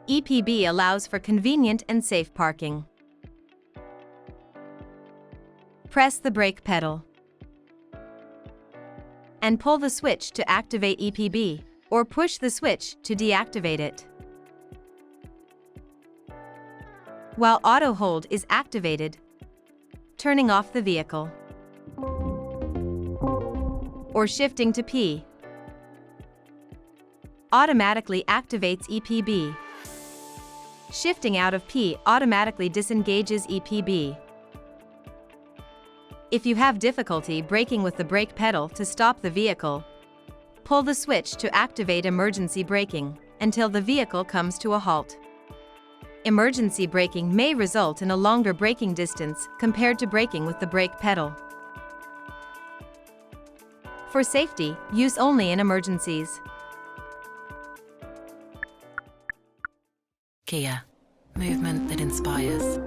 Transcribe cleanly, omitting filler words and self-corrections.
EPB allows for convenient and safe parking. Press the brake pedal and pull the switch to activate EPB, or push the switch to deactivate it. While auto hold is activated, turning off the vehicle or shifting to P automatically activates EPB. Shifting out of P automatically disengages EPB. If you have difficulty braking with the brake pedal to stop the vehicle, pull the switch to activate emergency braking until the vehicle comes to a halt. Emergency braking may result in a longer braking distance compared to braking with the brake pedal. For safety, use only in emergencies. Kia, movement that inspires.